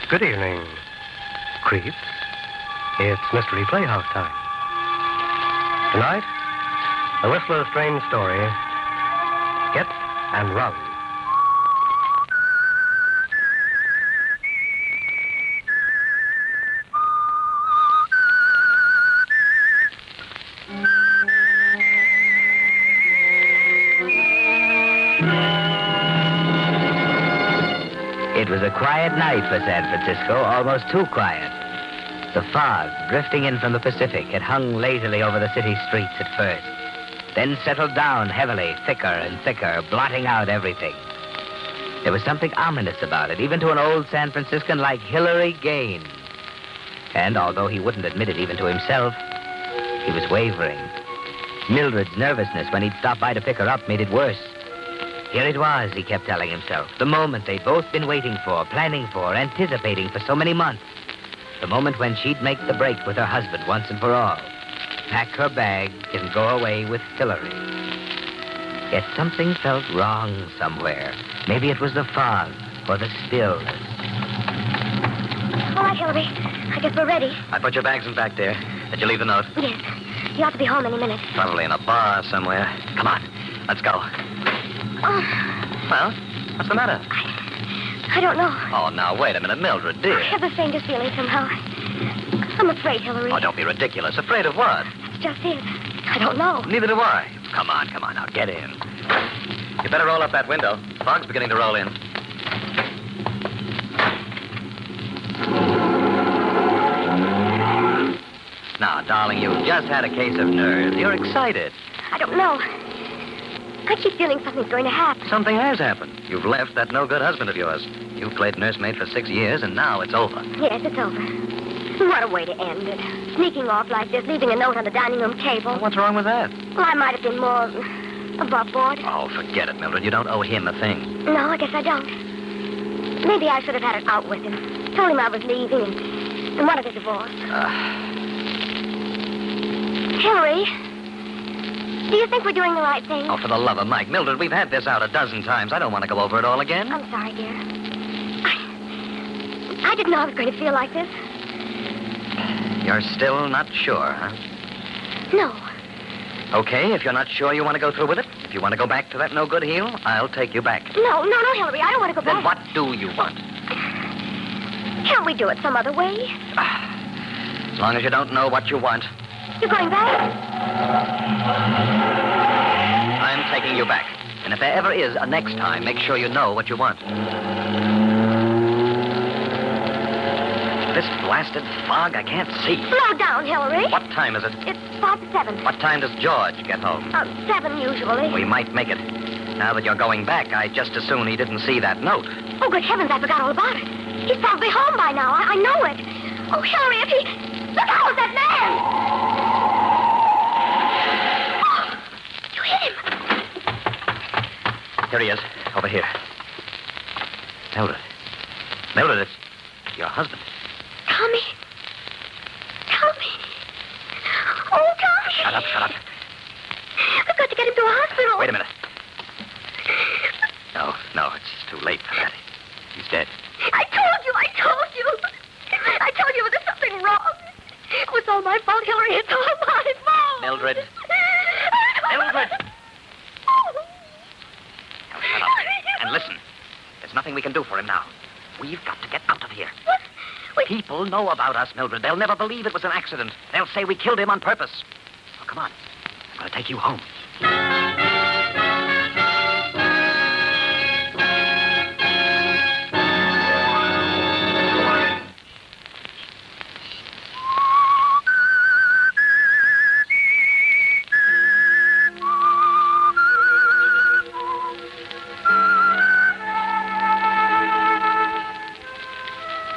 Good evening, creeps. It's Mystery Playhouse time. Tonight, the Whistler's strange story, Hit and Run. It was a quiet night for San Francisco, almost too quiet. The fog, drifting in from the Pacific, had hung lazily over the city streets at first, then settled down heavily, thicker and thicker, blotting out everything. There was something ominous about it, even to an old San Franciscan like Hillary Gaines. And although he wouldn't admit it even to himself, he was wavering. Mildred's nervousness when he'd stopped by to pick her up made it worse. Here it was, he kept telling himself, the moment they'd both been waiting for, planning for, anticipating for so many months. The moment when she'd make the break with her husband once and for all. Pack her bag and go away with Hillary. Yet something felt wrong somewhere. Maybe it was the fog or the stillness. All right, Hillary. I guess we're ready. I put your bags in back there. Did you leave the note? Yes. You ought to be home any minute. Probably in a bar somewhere. Come on, let's go. Well, what's the matter? I don't know. Oh, now, wait a minute, Mildred, dear. I have the faintest feeling somehow. I'm afraid, Hillary. Oh, don't be ridiculous. Afraid of what? That's just it. I don't know. Neither do I. Come on, now, get in. You better roll up that window. Fog's beginning to roll in. Now, darling, you just had a case of nerves. You're excited. I don't know. I keep feeling something's going to happen. Something has happened. You've left that no-good husband of yours. You played nursemaid for 6 years, and now it's over. Yes, it's over. What a way to end it. Sneaking off like this, leaving a note on the dining room table. Well, what's wrong with that? Well, I might have been more above board. Oh, forget it, Mildred. You don't owe him a thing. No, I guess I don't. Maybe I should have had it out with him. Told him I was leaving and wanted a divorce. Hillary, do you think we're doing the right thing? Oh, for the love of Mike. Mildred, we've had this out a dozen times. I don't want to go over it all again. I'm sorry, dear. I didn't know I was going to feel like this. You're still not sure, huh? No. Okay, if you're not sure you want to go through with it, if you want to go back to that no-good heel, I'll take you back. No, Hillary. I don't want to go Then back. what do you want? Can't we do it some other way? As long as you don't know what you want. You're going back? I'm taking you back. And if there ever is a next time, make sure you know what you want. This blasted fog, I can't see. Slow down, Hillary. What time is it? It's 5:07. What time does George get home? 7 usually. We might make it. Now that you're going back, I'd just as soon he didn't see that note. Oh, good heavens, I forgot all about it. He's probably home by now. I know it. Oh, Hillary, if he... Look out, that man! Oh, you hit him. Here he is, over here. Mildred, it's your husband. Tommy. Oh, Tommy. Shut up. We've got to get him to a hospital. Wait a minute. No, it's too late for that. He's dead. I told you. I told you there's something wrong. It was all my fault, Hillary. It's all my fault. Mildred. Now, shut up. And listen, there's nothing we can do for him now. We've got to get out of here. What? People know about us, Mildred. They'll never believe it was an accident. They'll say we killed him on purpose. Oh, come on. I'm going to take you home.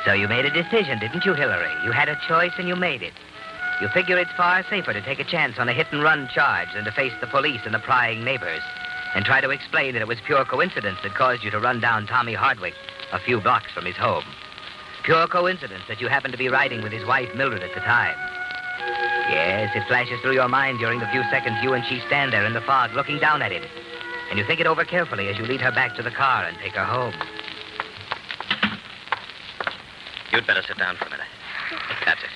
So you made a decision, didn't you, Hillary? You had a choice and you made it. You figure it's far safer to take a chance on a hit-and-run charge than to face the police and the prying neighbors and try to explain that it was pure coincidence that caused you to run down Tommy Hardwick a few blocks from his home. Pure coincidence that you happened to be riding with his wife, Mildred, at the time. Yes, it flashes through your mind during the few seconds you and she stand there in the fog looking down at him. And you think it over carefully as you lead her back to the car and take her home. You'd better sit down for a minute. That's it.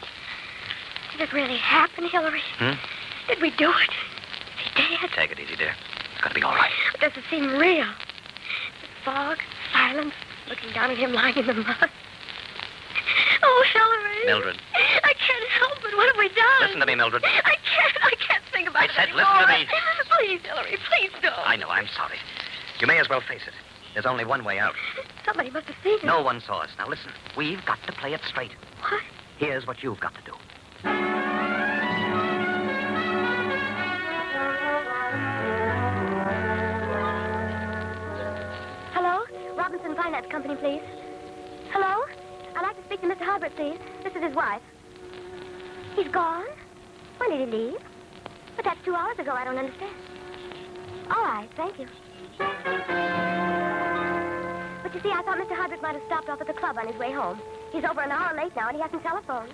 Did it really happen, Hillary? Did we do it? Is he dead? Take it easy, dear. It's going to be all right. It doesn't seem real. The fog, silence, looking down at him lying in the mud. Oh, Hillary. Mildred. I can't help it. What have we done? Listen to me, Mildred. I can't think about it I said anymore. listen to me. Please, Hillary, please don't. I know, I'm sorry. You may as well face it. There's only one way out. Somebody must have seen it. No one saw us. Now listen, we've got to play it straight. What? Here's what you've got to do. Hello? Robinson Finance Company, please. Hello? I'd like to speak to Mr. Harbert, please. This is his wife. He's gone? When did he leave? But that's 2 hours ago. I don't understand. All right, thank you. But you see, I thought Mr. Hardwick might have stopped off at the club on his way home. He's over an hour late now, and he hasn't telephoned.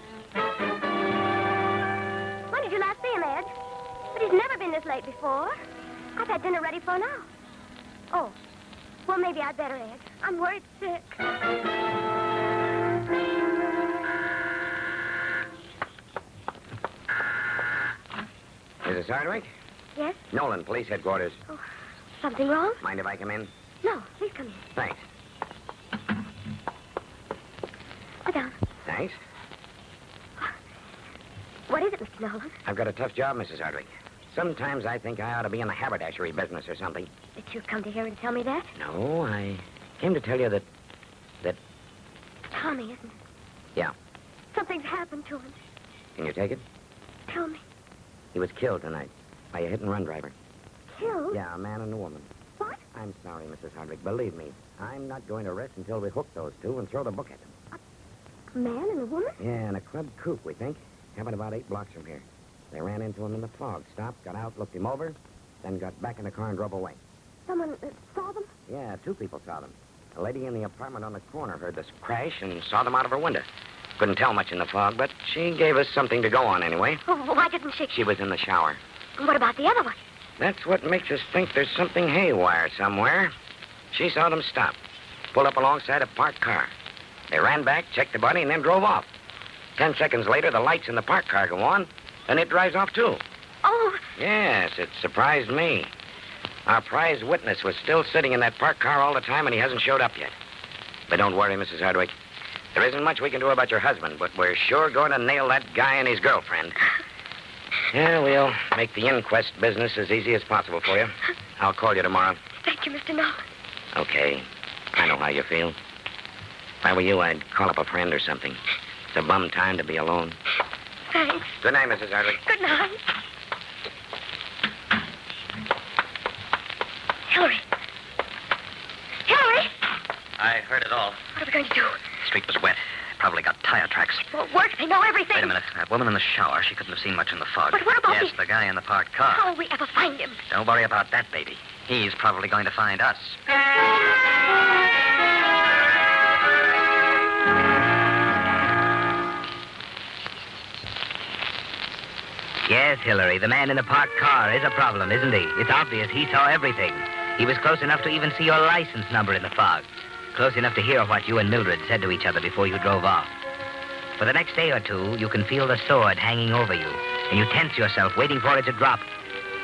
When did you last see him, Ed? But he's never been this late before. I've had dinner ready for now. Oh, well, maybe I'd better, Ed. I'm worried sick. Mrs. Hardwick? Yes? Nolan, police headquarters. Oh, something wrong? Mind if I come in? No, please come in. Thanks. Sit down. Thanks. What is it, Mr. Nolan? I've got a tough job, Mrs. Hardwick. Sometimes I think I ought to be in the haberdashery business or something. Did you come to here and tell me that? No, I came to tell you that... Tommy, isn't it? Yeah. Something's happened to him. Can you take it? Tell me. He was killed tonight by a hit-and-run driver. Killed? Yeah, a man and a woman. What? I'm sorry, Mrs. Hardwick. Believe me, I'm not going to rest until we hook those two and throw the book at them. A man and a woman? Yeah, in a club coupe, we think. Happened about 8 blocks from here. They ran into him in the fog, stopped, got out, looked him over, then got back in the car and drove away. Someone saw them? Yeah, 2 people saw them. A lady in the apartment on the corner heard this crash and saw them out of her window. Couldn't tell much in the fog, but she gave us something to go on anyway. Oh, why didn't she? She was in the shower. And what about the other one? That's what makes us think there's something haywire somewhere. She saw them stop, pull up alongside a parked car. They ran back, checked the body, and then drove off. 10 seconds later, the lights in the parked car go on, and it drives off, too. Oh, Yes, it surprised me. Our prize witness was still sitting in that parked car all the time, and he hasn't showed up yet. But don't worry, Mrs. Hardwick. There isn't much we can do about your husband, but we're sure going to nail that guy and his girlfriend. Yeah, we'll make the inquest business as easy as possible for you. I'll call you tomorrow. thank you, Mr. Nolan. Okay. I know how you feel. If I were you, I'd call up a friend or something. It's a bum time to be alone. Thanks. Good night, Mrs. Hardwick. Good night. Hillary. Hillary! I heard it all. What are we going to do? The street was wet. Probably got tire tracks. Won't work. They know everything. Wait a minute. That woman in the shower, she couldn't have seen much in the fog. But what about Yes, the guy in the parked car. How will we ever find him? Don't worry about that, baby. He's probably going to find us. Yes, Hillary, the man in the parked car is a problem, isn't he? It's obvious he saw everything. He was close enough to even see your license number in the fog. Close enough to hear what you and Mildred said to each other before you drove off. For the next day or two, you can feel the sword hanging over you, and you tense yourself, waiting for it to drop.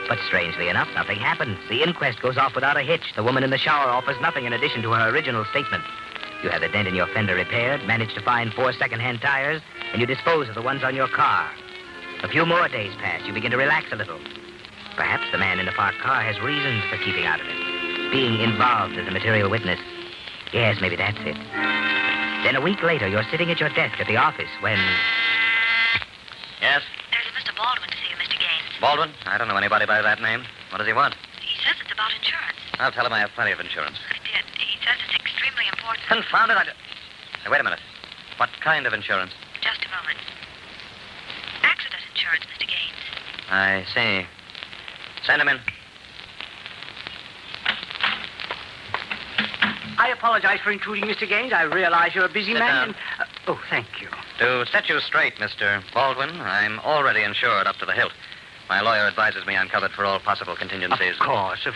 But strangely enough, nothing happens. The inquest goes off without a hitch. The woman in the shower offers nothing in addition to her original statement. You have the dent in your fender repaired, manage to find 4 second-hand tires, and you dispose of the ones on your car. A few more days pass. You begin to relax a little. Perhaps the man in the parked car has reasons for keeping out of it. Being involved as a material witness. Yes, maybe that's it. Then a week later, you're sitting at your desk at the office when... Yes? There's a Mr. Baldwin to see you, Mr. Gaines. Baldwin? I don't know anybody by that name. What does he want? He says it's about insurance. I'll tell him I have plenty of insurance. I did. He says it's extremely important. Confound it, Hey, wait a minute. What kind of insurance? Just a moment. Accident insurance, Mr. Gaines. I see. Send him in. I apologize for intruding, Mr. Gaines. I realize you're a busy Sit man. down. Oh, thank you. To set you straight, Mr. Baldwin, I'm already insured up to the hilt. My lawyer advises me I'm covered for all possible contingencies. Of course.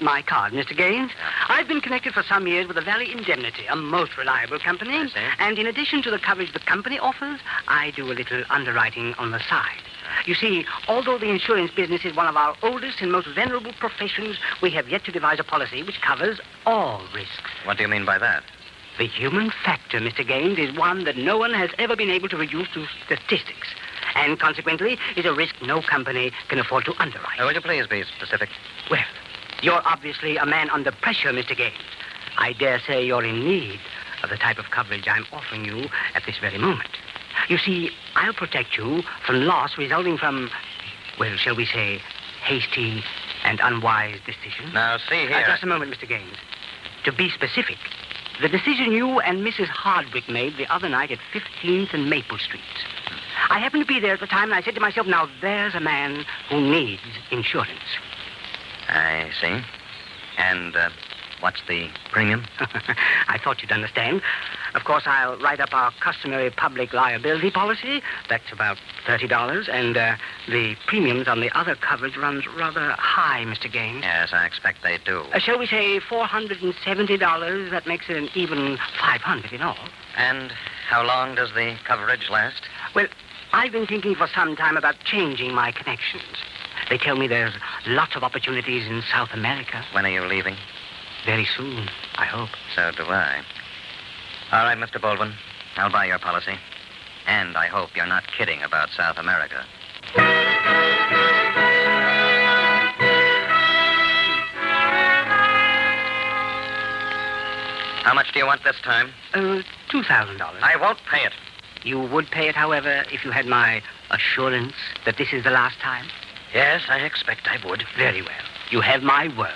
My card, Mr. Gaines. Yeah. I've been connected for some years with the Valley Indemnity, a most reliable company. I see. And in addition to the coverage the company offers, I do a little underwriting on the side. You see, although the insurance business is one of our oldest and most venerable professions, we have yet to devise a policy which covers all risks. What do you mean by that? The human factor, Mr. Gaines, is one that no one has ever been able to reduce to statistics. And consequently, is a risk no company can afford to underwrite. Will you please be specific? Well, you're obviously a man under pressure, Mr. Gaines. I dare say you're in need of the type of coverage I'm offering you at this very moment. You see, I'll protect you from loss resulting from, well, shall we say, hasty and unwise decisions. Now, see here. Just a moment, Mr. Gaines. To be specific, the decision you and Mrs. Hardwick made the other night at 15th and Maple Streets. I happened to be there at the time, and I said to myself, now there's a man who needs insurance. I see. And what's the premium? I thought you'd understand. Of course, I'll write up our customary public liability policy. That's about $30. And the premiums on the other coverage runs rather high, Mr. Gaines. Yes, I expect they do. Shall we say $470? That makes it an even $500 in all. And how long does the coverage last? Well, I've been thinking for some time about changing my connections. They tell me there's lots of opportunities in South America. When are you leaving? Very soon, I hope. So do I. All right, Mr. Baldwin. I'll buy your policy. And I hope you're not kidding about South America. How much do you want this time? $2,000. I won't pay it. You would pay it, however, if you had my assurance that this is the last time? Yes, I expect I would. Very well. You have my word.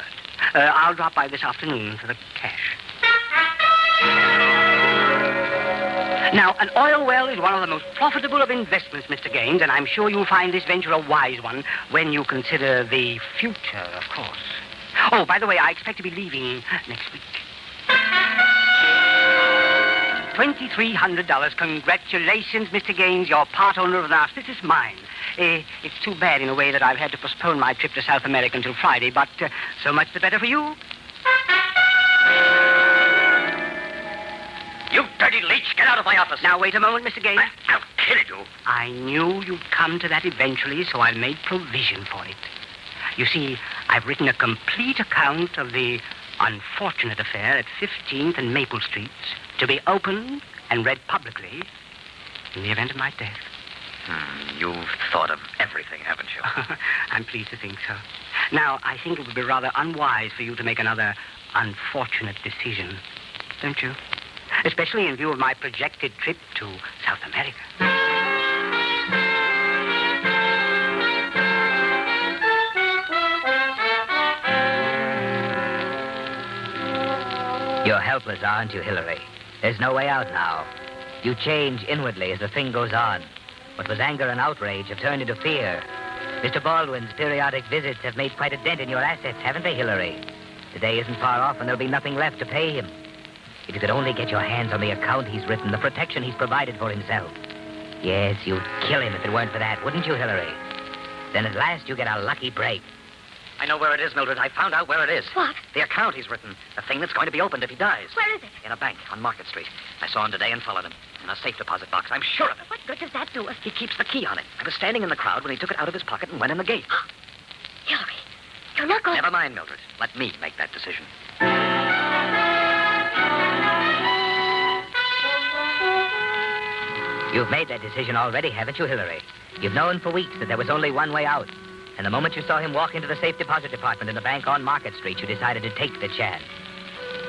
I'll drop by this afternoon for the cash. Now, an oil well is one of the most profitable of investments, Mr. Gaines, and I'm sure you'll find this venture a wise one when you consider the future, of course. Oh, by the way, I expect to be leaving next week. $2,300. Congratulations, Mr. Gaines. You're part owner of an auspicious mine. It's too bad in a way that I've had to postpone my trip to South America until Friday, but so much the better for you. You dirty leech, get out of my office. Now, wait a moment, Mr. Gaines. I'll kill you. I knew you'd come to that eventually, so I made provision for it. You see, I've written a complete account of the unfortunate affair at 15th and Maple Streets to be opened and read publicly in the event of my death. You've thought of everything, haven't you? I'm pleased to think so. Now, I think it would be rather unwise for you to make another unfortunate decision, don't you? Especially in view of my projected trip to South America. You're helpless, aren't you, Hillary? There's no way out now. You change inwardly as the thing goes on. What was anger and outrage have turned into fear. Mr. Baldwin's periodic visits have made quite a dent in your assets, haven't they, Hillary? The day isn't far off, and there'll be nothing left to pay him. If you could only get your hands on the account he's written, the protection he's provided for himself. Yes, you'd kill him if it weren't for that, wouldn't you, Hillary? Then at last you get a lucky break. I know where it is, Mildred. I found out where it is. What? The account he's written. The thing that's going to be opened if he dies. Where is it? In a bank on Market Street. I saw him today and followed him. In a safe deposit box. I'm sure of it. What good does that do us? He keeps the key on it. I was standing in the crowd when he took it out of his pocket and went in the gate. Hillary, you're not going Never mind, Mildred. Let me make that decision. You've made that decision already, haven't you, Hillary? You've known for weeks that there was only one way out. And the moment you saw him walk into the safe deposit department in the bank on Market Street, you decided to take the chance.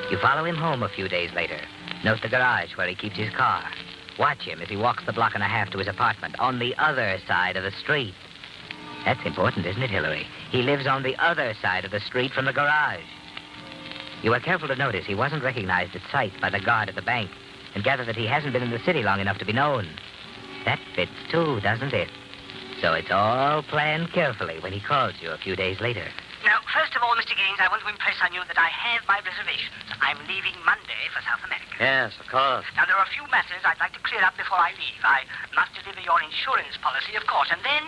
You follow him home a few days later. Note the garage where he keeps his car. Watch him as he walks the block and a half to his apartment on the other side of the street. That's important, isn't it, Hillary? He lives on the other side of the street from the garage. You were careful to notice he wasn't recognized at sight by the guard at the bank, and gather that he hasn't been in the city long enough to be known. That fits, too, doesn't it? So it's all planned carefully when he calls you a few days later. Now, first of all, Mr. Gaines, I want to impress on you that I have my reservations. I'm leaving Monday for South America. Yes, of course. Now, there are a few matters I'd like to clear up before I leave. I must deliver your insurance policy, of course, and then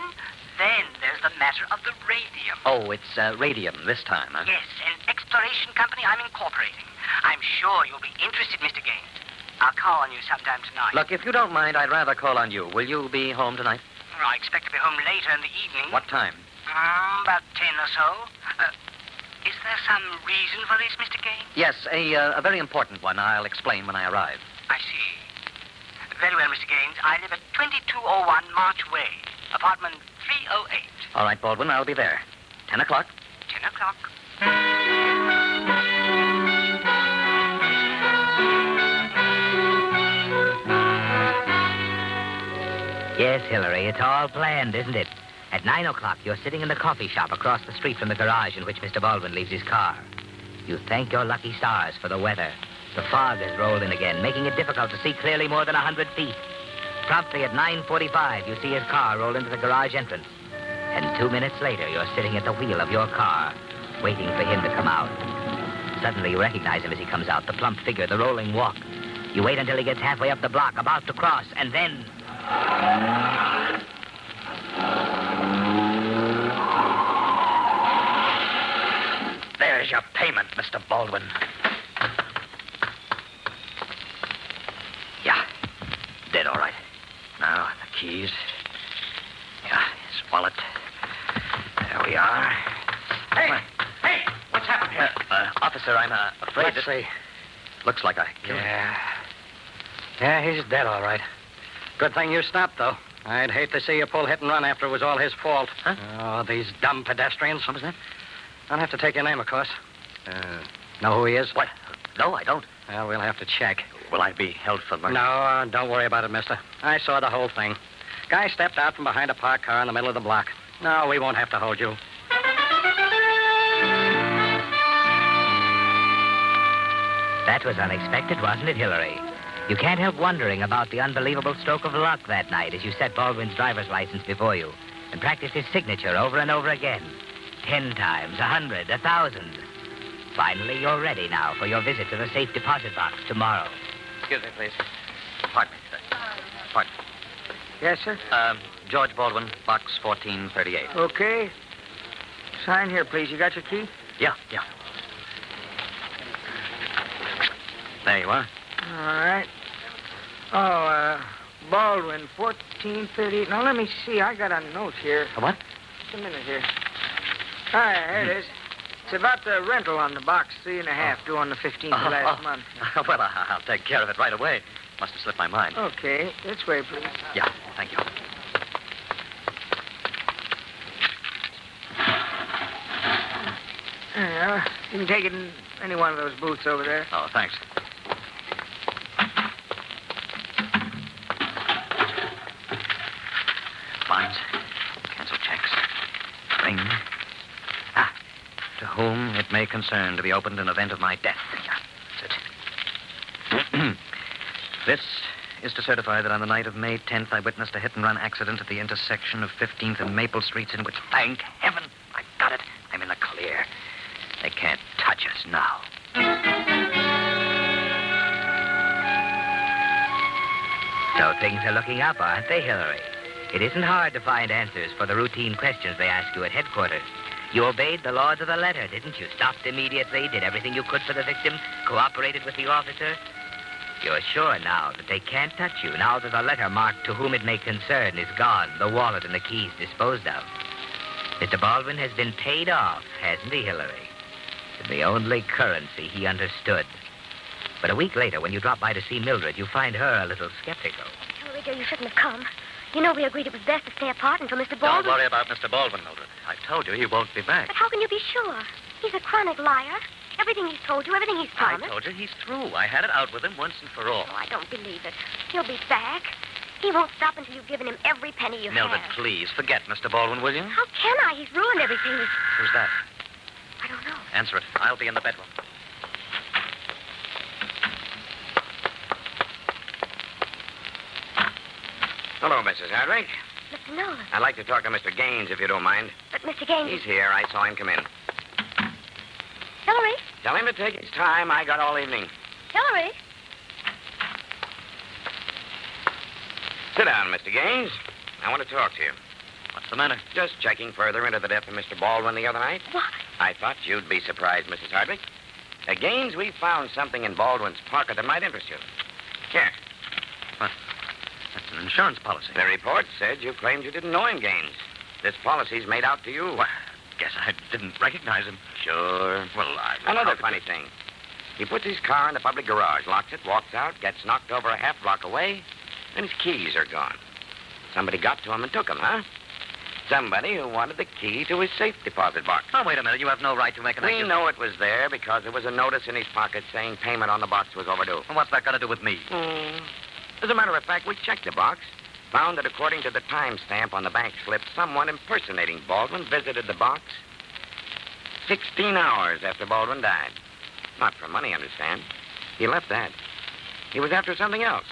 Then there's the matter of the radium. Oh, it's radium this time, huh? Yes, an exploration company I'm incorporating. I'm sure you'll be interested, Mr. Gaines. I'll call on you sometime tonight. Look, if you don't mind, I'd rather call on you. Will you be home tonight? Well, I expect to be home later in the evening. What time? About 10 or so. Is there some reason for this, Mr. Gaines? Yes, a very important one. I'll explain when I arrive. I see. Very well, Mr. Gaines. I live at 2201 March Way, apartment 308. All right, Baldwin, I'll be there. 10 o'clock. 10 o'clock. Yes, Hillary, it's all planned, isn't it? At 9 o'clock, you're sitting in the coffee shop across the street from the garage in which Mr. Baldwin leaves his car. You thank your lucky stars for the weather. The fog has rolled in again, making it difficult to see clearly more than 100 feet. Promptly at 9:45, you see his car roll into the garage entrance. And 2 minutes later, you're sitting at the wheel of your car, waiting for him to come out. Suddenly, you recognize him as he comes out, the plump figure, the rolling walk. You wait until he gets halfway up the block, about to cross, and then... There's your payment, Mr. Baldwin. Yeah, dead all right. Now, the keys. Yeah, his wallet. There we are. Hey! Hey! What's happened here? Officer, I'm afraid Let's see. Looks like I killed him. Yeah, he's dead, all right. Good thing you stopped, though. I'd hate to see you pull hit and run after it was all his fault. Huh? Oh, these dumb pedestrians. What was that? I'll have to take your name, of course. Know who he is? What? No, I don't. Well, we'll have to check. Will I be held for murder? No, don't worry about it, mister. I saw the whole thing. Guy stepped out from behind a parked car in the middle of the block. No, we won't have to hold you. That was unexpected, wasn't it, Hillary? You can't help wondering about the unbelievable stroke of luck that night as you set Baldwin's driver's license before you and practiced his signature over and over again. 10 times, 100, 1,000. Finally, you're ready now for your visit to the safe deposit box tomorrow. Excuse me, please. Pardon me, sir. Pardon. Yes, sir? George Baldwin, box 1438. Okay. Sign here, please. You got your key? Yeah. There you are. All right. Oh, Baldwin, 1438. Now, let me see. I got a note here. A what? Just a minute here. All right, here it is. It's about the rental on the box, 3.5, due on the 15th of last month. Well, I'll take care of it right away. Must have slipped my mind. Okay, this way, please. Yeah, thank you. There you are. You can take it in any one of those booths over there. Oh, thanks. Fines. Cancel checks. Ring. To whom it may concern to be opened in event of my death. Yeah, that's it. This is to certify that on the night of May 10th, I witnessed a hit-and-run accident at the intersection of 15th and Maple Streets in which, thank heaven, I got it. I'm in the clear. They can't touch us now. So things are looking up, aren't they, Hillary? It isn't hard to find answers for the routine questions they ask you at headquarters. You obeyed the laws of the letter, didn't you? Stopped immediately, did everything you could for the victim, cooperated with the officer. You're sure now that they can't touch you, now that the letter marked to whom it may concern is gone, the wallet and the keys disposed of. Mr. Baldwin has been paid off, hasn't he, Hillary? In the only currency he understood. But a week later, when you drop by to see Mildred, you find her a little skeptical. Hillary, dear, you shouldn't have come. You know we agreed it was best to stay apart until Mr. Baldwin... Don't worry about Mr. Baldwin, Mildred. I told you he won't be back. But how can you be sure? He's a chronic liar. Everything he's told you, everything he's I promised. told you he's through. I had it out with him once and for all. Oh, I don't believe it. He'll be back. He won't stop until you've given him every penny you Mildred, have. please, forget Mr. Baldwin, will you? How can I? He's ruined everything. Who's that? I don't know. Answer it. I'll be in the bedroom. Hello, Mrs. Hardwick. Mr. Nolan. I'd like to talk to Mr. Gaines, if you don't mind. But Mr. Gaines... He's here. I saw him come in. Hillary? Tell him to take his time. I got all evening. Hillary? Sit down, Mr. Gaines. I want to talk to you. What's the matter? Just checking further into the death of Mr. Baldwin the other night. What? I thought you'd be surprised, Mrs. Hardwick. Gaines, we found something in Baldwin's pocket that might interest you. Here. That's an insurance policy. The report said you claimed you didn't know him, Gaines. This policy's made out to you. Well, guess I didn't recognize him. Sure. Well, Another funny thing. He puts his car in the public garage, locks it, walks out, gets knocked over a half block away, and his keys are gone. Somebody got to him and took them, huh? Somebody who wanted the key to his safe deposit box. Oh, wait a minute. You have no right to make an We know it was there because there was a notice in his pocket saying payment on the box was overdue. And what's that got to do with me? As a matter of fact, we checked the box, found that according to the timestamp on the bank slip, someone impersonating Baldwin visited the box 16 hours after Baldwin died. Not for money, understand. He left that. He was after something else.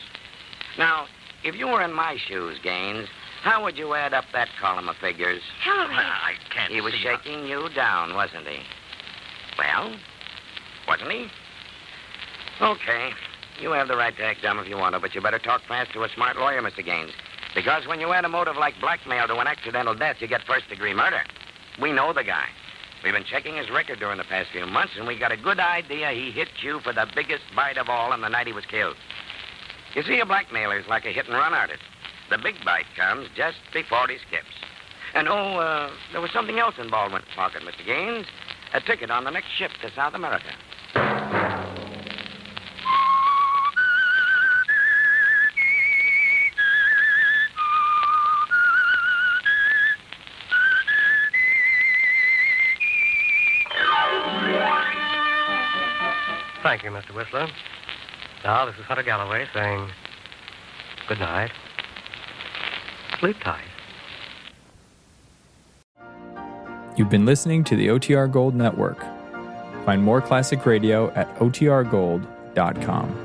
Now, if you were in my shoes, Gaines, how would you add up that column of figures? Henry. I can't He was see shaking you down, wasn't he? Well, wasn't he? Okay. You have the right to act dumb if you want to, but you better talk fast to a smart lawyer, Mr. Gaines. Because when you add a motive like blackmail to an accidental death, you get first-degree murder. We know the guy. We've been checking his record during the past few months, and we got a good idea he hit you for the biggest bite of all on the night he was killed. You see, a blackmailer's like a hit-and-run artist. The big bite comes just before he skips. And, there was something else in Baldwin's pocket, Mr. Gaines. A ticket on the next ship to South America. Thank you, Mr. Whistler. Now, this is Hunter Galloway saying good night. Sleep tight. You've been listening to the OTR Gold Network. Find more classic radio at otrgold.com.